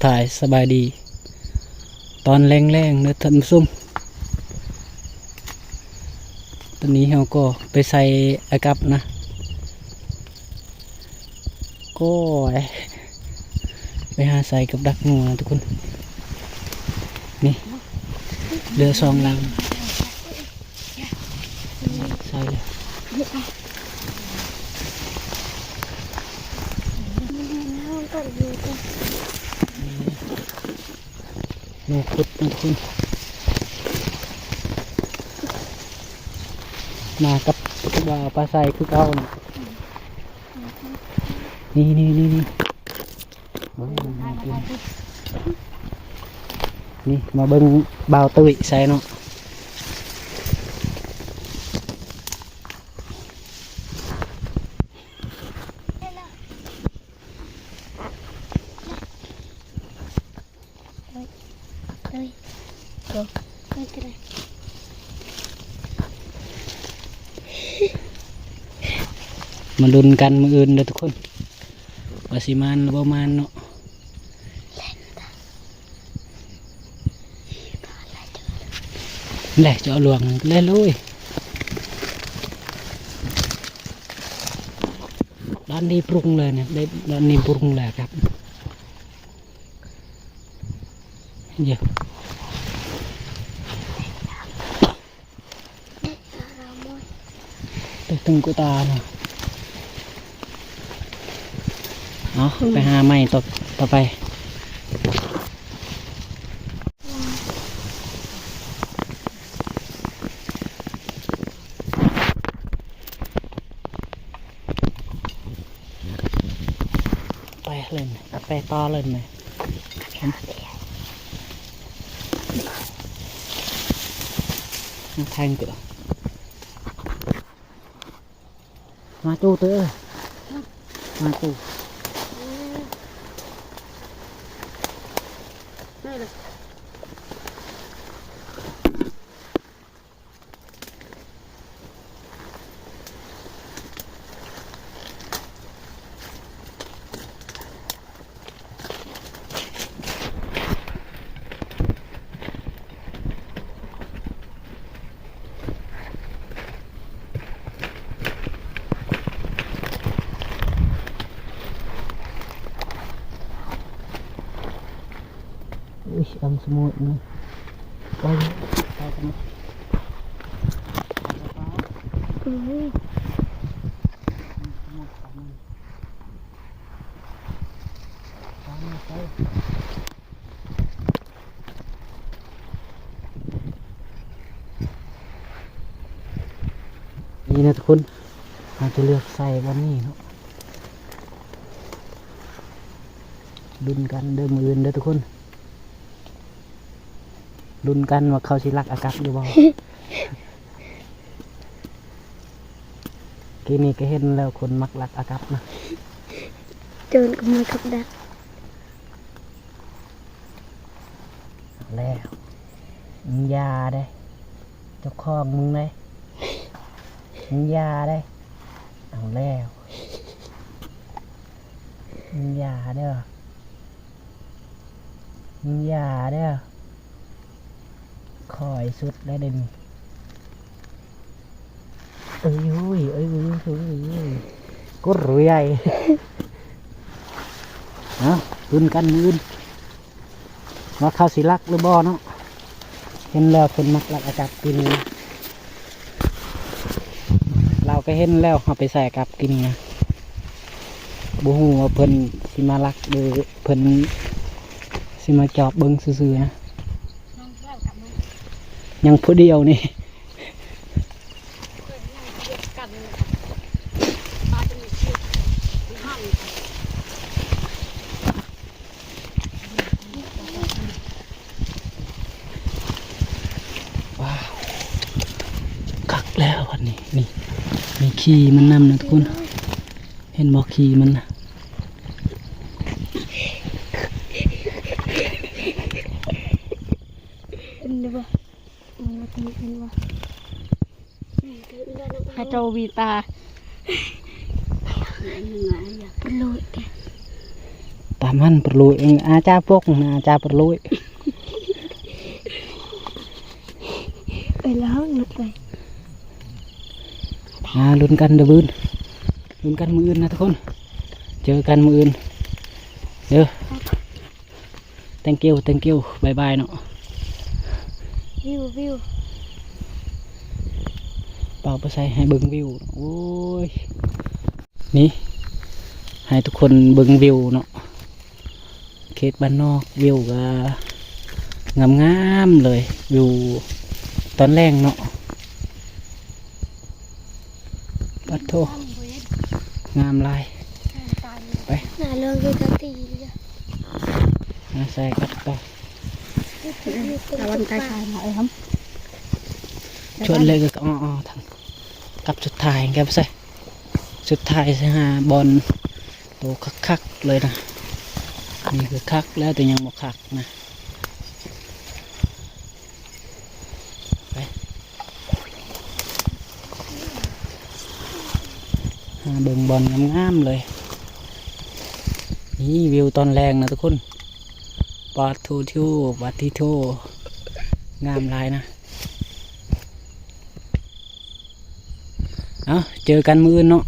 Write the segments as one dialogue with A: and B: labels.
A: ถ่ายสบายดีตอนแรงๆเนื้อทันซุ่มตอนนี้เราก็ไปใส่อากับนะก็ไปหาใส่กับดักงูนะทุกคนนี่เรือซองลังใส่เลยงูขุดนะทุกคนมากับว่าปลาใส่คือเก่านี่นี่มาเบิ้งบ่าวตุ้ยใส่เนาะมาลุ้นกันมืออื่นเด้อทุกคนว่าสิมานหรือบ่มานเนาะแหละเจาะหลวงเลยลุยด้านนี้ปรุงเลยเนี่ยได้ด้านนี้ปรุงแล้วครับเยอะตึงกุตาเนาะเอาไปหาไม้ต่อไปไปเลยไปต่อเลยไหมแทงเกลือมาตู้เตอมาตู้อังสมุดนะไปกันนะนี่นะทุกคนเราจะเลือกใส่วันนี้เนาะดุนกันเดิมมืออื่นเด้อทุกคนดุนกันว่าเขาสิรักอากับหรือเปล่า กีนี่ก็เห็นแล้วคนมักรักอากับนะ
B: โจนก็มากับดัก
A: แล้วมึงยาได้เจ้าของมึงเลยมึงยาได้เอาแล้วมึงยาเด้อมึงยาเด้อคอยสุดได้เด่นเอ้ยก็รวยใหญ่เนาะตุนกันยืนว่าเขาสิรักหรือบ่เนาะเห็นแล้วคนมักรักอากับกินเราก็เห็นแล้วเอาไปใส่กับกินนะบูฮูว่าเพิ่นสิมารักหรือเพิ่นสิมาจอบเบิ้งซื่อๆนะยังผู้เดียวนี่ว้าวกักแล้ววันนี้นี่มีขี้มันนำนะทุกคนเห็นบอกขี้มันนะ
B: ฮาโจวีตาปลุก
A: taman perlu aja pok aja perlu
B: ไปแล้วนะไป
A: ลุ้นกันเดือบืนลุ้นกันมืออื่นนะทุกคนเจอกันมืออื่นเด้อ thank you bye bye เนาะ
B: วิว
A: เป่าไปใส่ให้เบิ่งวิวโอ้ยนี่ให้ทุกคนเบิ่งวิวเนาะเขตบ้านนอกวิวก็งามๆเลยวิวตอนแรกเนาะปัดโทงามลายไป
B: น่าเลิกเลยตีเลย
A: มาใส่กัดต่อ
B: ตะวันไกลๆหน่อยครับ
A: ชวนเลยก็อ๋อทางกับสุดท้ายแกไปใส่สุดท้ายใส่หาบอลโตคักๆเลยนะนี่คือคักแล้วแต่ยังบ่คักนะไปหาเบิ่งบอลงามๆเลยนี่วิวตอนแรงนะทุกคนปาทูทิวปาทิโทงามลายนะเอาเจอกันมื้อเนาะ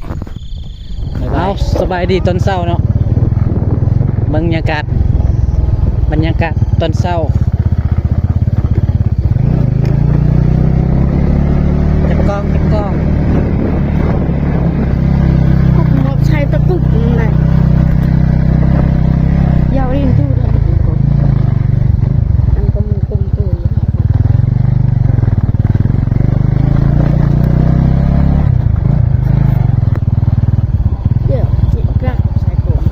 A: เอาสบายดีตอนเช้าเนาะบรรยากาศตอนเช้าเก็บกล้อง
B: มอบใช้ตะกุกเลยยาวเรียนดูเลยอันก็มีกลมตัวอยู่ครับเดี๋ยวจิกกระใส่กลม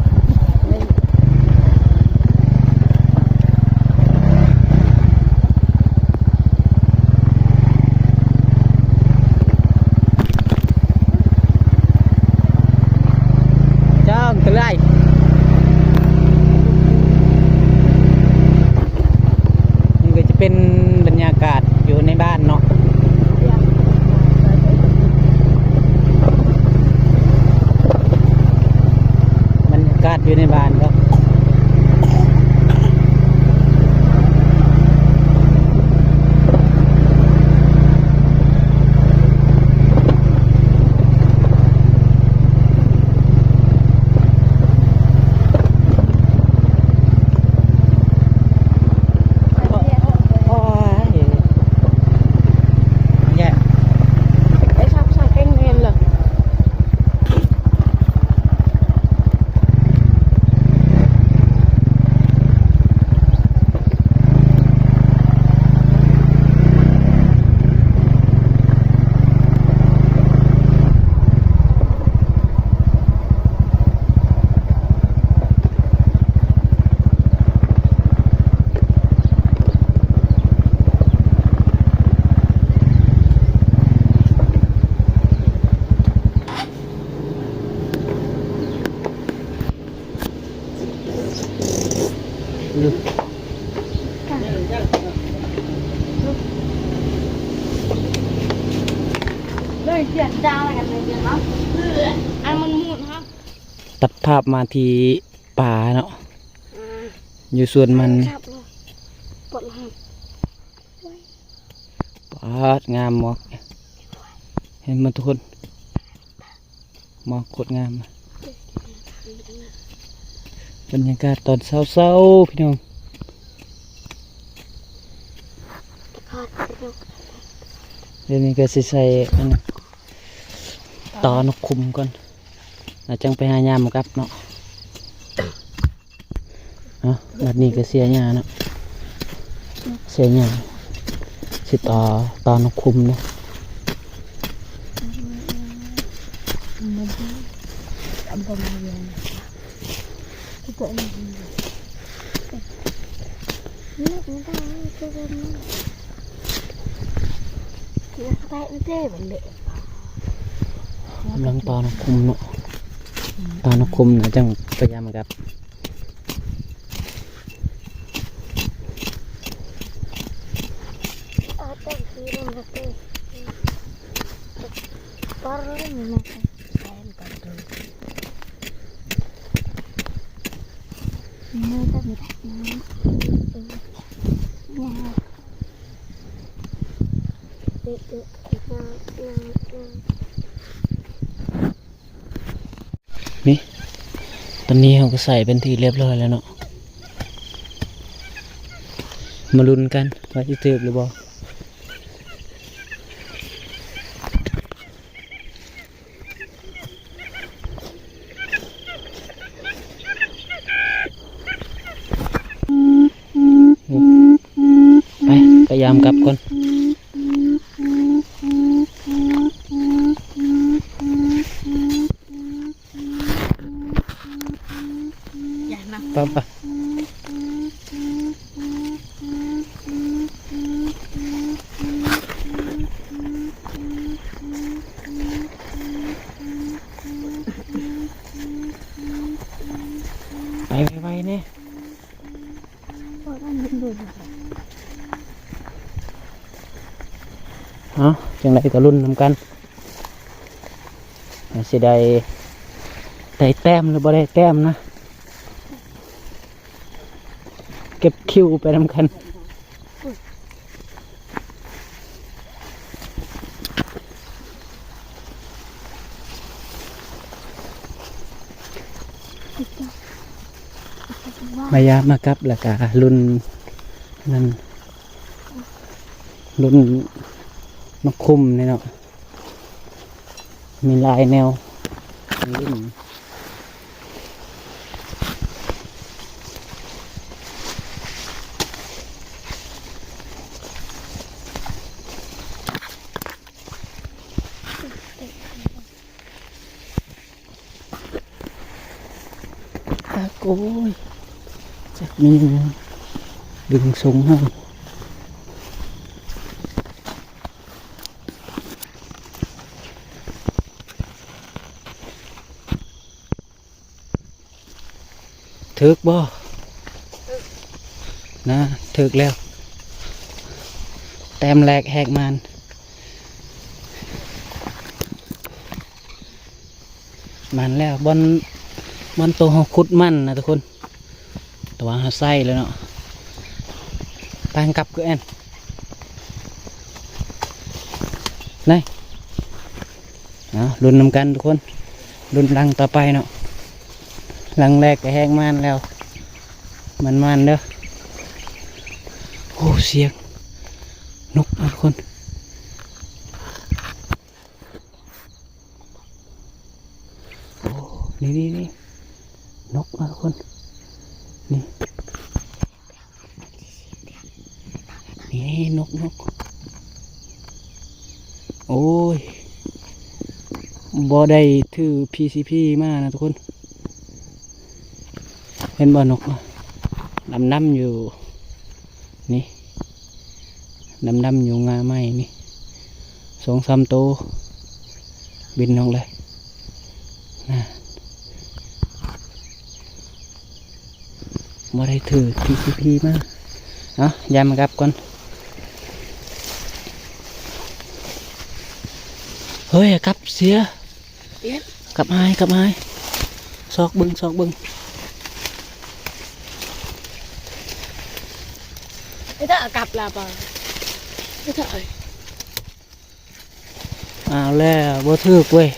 B: เลย
A: จ้องตะไลนี่ก็จะเป็นบรรยากาศอยู่ในบ้านเนาะบรรยากาศอยู่ในบ้านก็
B: เลยเสียดาวอะไรกันเลยเนาะอันมันมุดครับ
A: ตัดภาพมาที่ป่าเนาะอยู่ส่วนมัน
B: ปวดหัว
A: ปาดงามหมอกเห็นมันทุกคนหมอกโคตรงามบรรยากาศตอนเช้าๆพี่น้องเดี๋ยวนี้ก็สิใส่อันนั้นต่อนกคุมก่อนแล้วจังไปหายามมากับเนาะแบบนี้ก็เสียหญ้าเนาะเสียหญ้าสิต่อนกคุมเนาะ
B: Kita ini. Ini kita itu kan. Kita kayak itu balik.
A: กำลังตอนกคุมเนาะตอนกคุมนะจังพยายามครับ
B: Ada film itu. Parah memang. Saya kan dulu.
A: นี่ตอนนี้เราก็ใส่เป็นที่เรียบร้อยแล้วเนาะมาลุ้นกันว่าจะถึกหรือบ่ไปพยายามกลับก่อนป่ะป่ะไปเนี่ยจังไรก็รุ่นนำกันสิได้แต้มหรือบ่ได้แต้มนะเก็บคิวไปนำกันมายามากับแล้วก็รุ่นนั่นรุ่นนกคุ้มนี่เนาะมีลายแนวรุ่นโอ้ยจากนี้ดึงสูงให้ถึกบ่นะถึกแล้วแต้มแรกแหกมันแล้วบอลตัวเขาขุดมันนะทุกคนแต่ว่าเขาใส่เลยเนาะไปกลับก็แอนนี่ลุ้นนำกันทุกคนลุ้นรังต่อไปเนาะรังแรกก็แห้งมันแล้วมันเด้อโอ้เสียงนกนะทุกคนโอ้นี่นกนะทุกคนนี่นกโอ้ยบ่ได้ถือ PCP มานะทุกคนเห็นบ่นกดำอยู่นี่ดำอยู่งาไม้นี่2-3 ตัวบินลงเลยบ่ได้ถือ PCP มาย้ายมากลับก่อนเฮ้ยกลับเสียกลับอายซอกบึง
B: ไม่ถ้ากลับลาป่ะไม่ถ้า
A: เอาแล้วบ่ถือเว้ย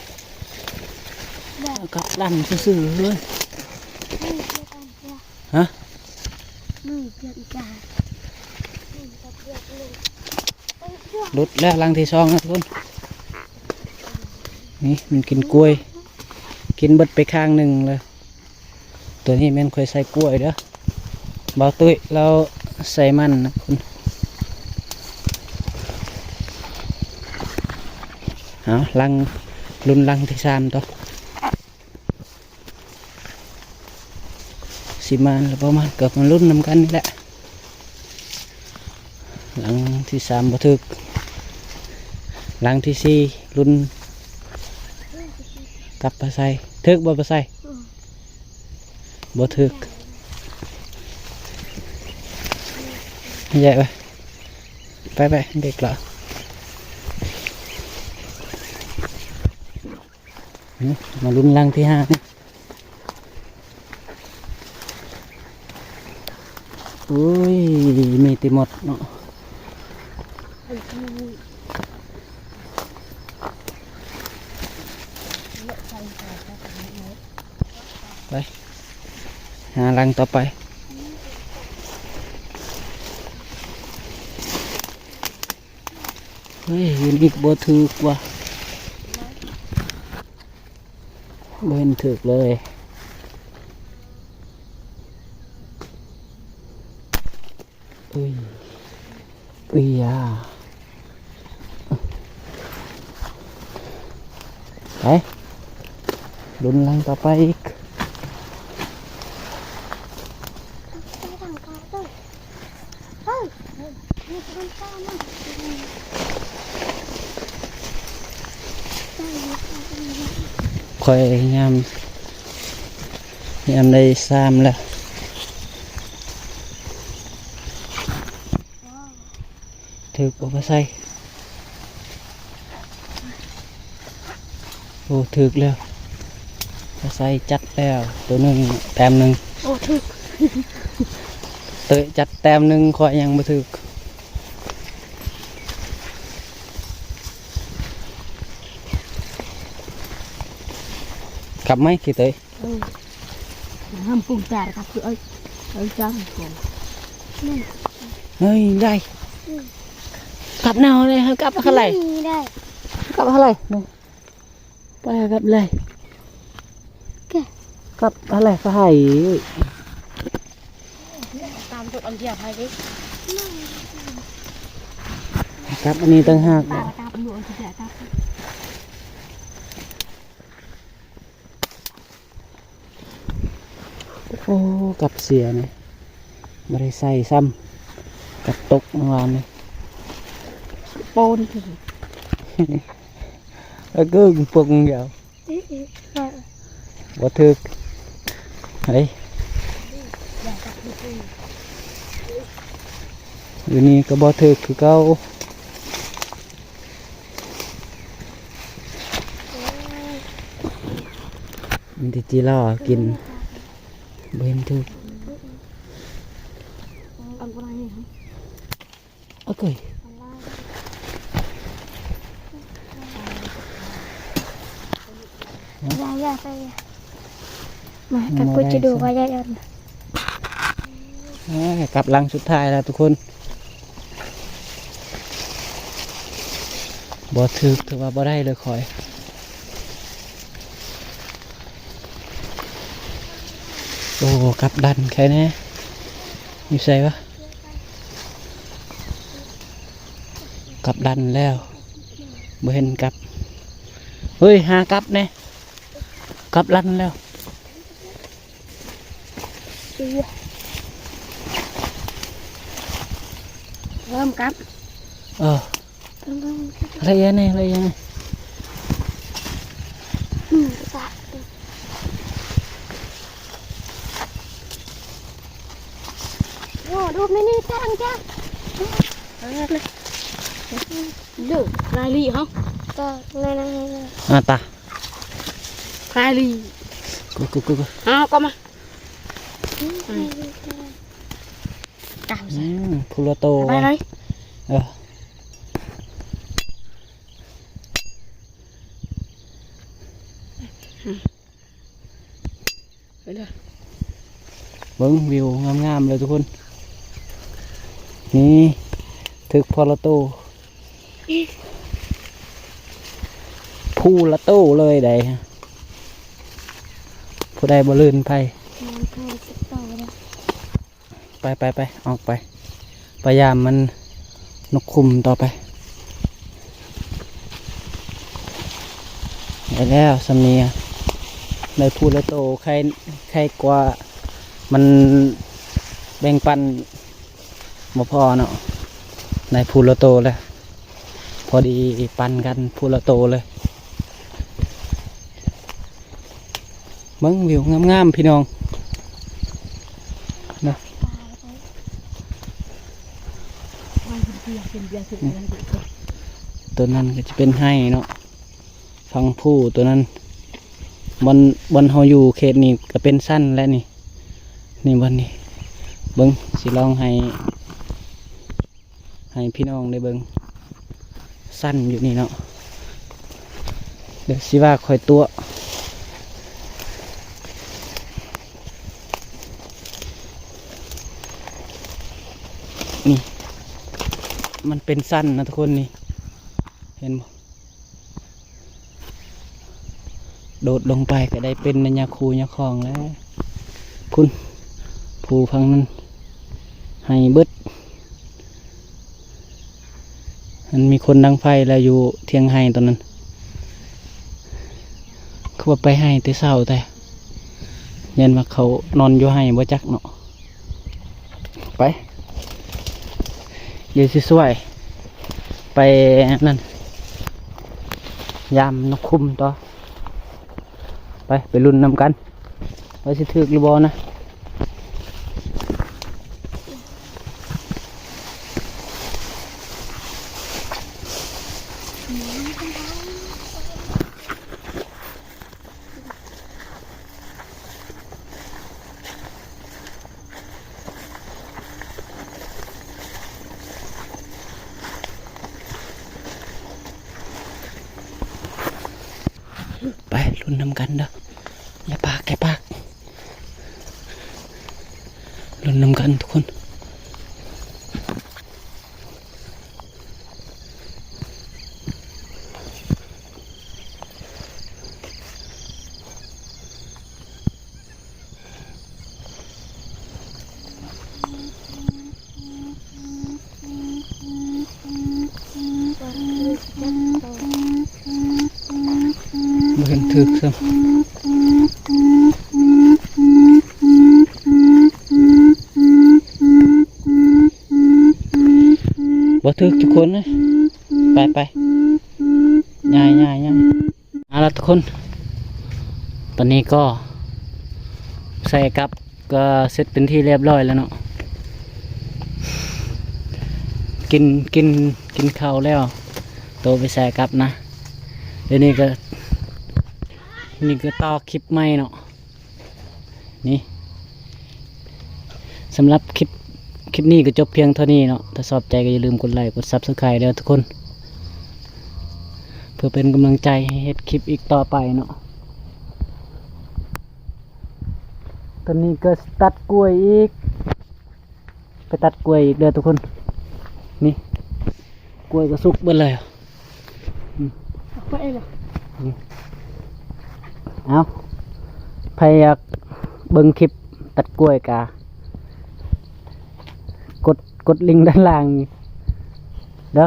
A: กลับดันซื่อๆเลยฮะหลุดแล้วรังที่2นะทุกคนนี่มันกินกล้วยกินเบิดไปข้างหนึ่งเลยตัวนี้มันเคยใส่กล้วยเด้อเบาตุ้ยเราใส่มันนะคุณรังรุ่นรังที่3ตัวสิมันหรือประมาณเกือบมันรุ่นนำกันนี่แหละรังที่3บ่ถึกรังที่4รุ่นกลับไปใส่ถึกบ่ไปใส่บ่ถึกใหญ่ไปเด็กเหรอมาลุ้นรังที่5นี่อุ้ยมีติหมดเนาะ ไปหารังต่อไปเฮ้ยยืนอีกบ่ถือกว่าบ่เห็นถือกเลยอุ้ยอุ้ยยาไปลุ้นรังต่อไปอีกคอยยามได้ซ้ำแล้วถือออกมาใส่โอ้ถือแล้วมาใส่จัดแล้วตัวหนึ่งแต้มหนึ่ง
B: โอ้ถึก
A: เตะจัดแต้มหนึ่งคอยยังมาถือกกลับไหมกี่เตย
B: ห้ามปรุงแต่ครับคือไอ้จังก่อนนี่
A: เฮ้ยได้กลับแนวเลยกลับเท่าไหร่
B: ได้
A: กลับเท่าไหร่ไปกลับเลยกลับเท่าไหร่ก็ให้
B: ตามจุดอันเดียวไปดิ
A: กลับอันนี้ตั้งหาก
B: ตามอยู่อันเดียวตาม
A: โอ้กลับเสียเนี่ยไม่ได้ใส่ซ้ำกลับตกเมื่อวานเลย
B: โปนถึง
A: แล้วก็ปงเดียวบ่ถึกเฮ้ยอยู่นี่ก็บ่ถึกคือเก่ามันติจีล่อกินบ่เห็นถึก
B: อันอะไรนี่ฮะ
A: โอเค
B: ยาไปมากับกูจะดูว่ายาอัน
A: กลับลังสุดท้ายแล้วทุกคนบ่ถึกถือว่าบ่ได้เลยคอยโอ้กลับดันแค่นี้อยู่ใส่วะกลับดันแล้วบ่เห็นกลับเฮ้ยหากลับเนี่ยกลับดันแล้ว
B: เริ่มกับ
A: อะไรยังไงอะไรยังไง
B: โอ้ดูไม่นี่จ้างจ้างดูลายลีเหรอก็ใน
A: ตา
B: ลายลี
A: กู
B: เอาก็มาตามใส่
A: พูโรโต
B: ไปเลย ไปเลย
A: เบิ้งวิวงามๆเลยทุกคนนี่ถึกพอโรโตพูโรโตเลยได้ผู้ใดบ่ลื่นไปออกไปพยายามมันนกคุมต่อไปได้แล้วสำเนียได้พูโรโตใครกว่ามันแบ่งปันบ่พอเนาะในพูโรโตเลยพอดีปันกันพูโรโตเลยเบิ่งวิวงามๆพี่น้องนะตัวนั้นก็จะเป็นให้เนาะฟังผู้ตัวนั้นบนเฮาอยู่เขตนี้ก็เป็นสั้นแล้วนี่บนนี้เบิ้งสิลองให้พี่น้องได้เบิ้งสั้นอยู่นี่เนาะเดี๋ยวสิว่าคอยตัว นี่มันเป็นสั้นนะทุกคนนี่เห็นบ่โดดลงไปก็ได้เป็นนยาคูยาคองแล้วคุณผู้ฟังนั้นให้เบิดมันมีคนดังไฟแล้วอยู่เทียงไห้ตอนนั้นเขาว่าไปไห้แต่เศร้าแต่ยันว่าเขานอนอยู่ไห้บ่จักเนาะไปเดี๋ยวสิสวยไปนั่นยามนกคุ้มต่อไปลุ้นนำกันว่าสิถึกหรือบ่นะไปลุ้นนำกันเด้ออย่าปากแกปากลุ้นนำกันทุกคนบ่เห็นถึกซ้ำบ่ถึกทุกคนนะไปง่ายเอาละทุกคนตอนนี้ก็ใส่กับก็เสร็จเป็นที่เรียบร้อยแล้วเนาะกินข้าวแล้วโตไปใส่กับนะเดี๋ยวนี้ก็ต่อคลิปใหม่เนาะนี่สำหรับคลิปนี้ก็จบเพียงเท่านี้เนาะถ้าชอบใจก็อย่าลืมกดไลค์กด Subscribe แล้วทุกคนเพื่อเป็นกำลังใจให้เฮ็ดคลิปอีกต่อไปเนาะตอนนี้ก็ตัดกล้วยอีกไปตัดกล้วยอีกเด้อทุกคนนี่กล้วยก็สุกเบิดเลย
B: ไปเลย
A: เอาใครอยากเบิ่งคลิปตัดกล้วยกกดลิงก์ด้านล่างเด้อ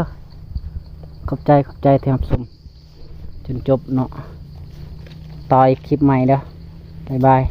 A: ขอบใจที่รับชมจนจบเนาะต่ออีกคลิปใหม่เด้อบ๊ายบาย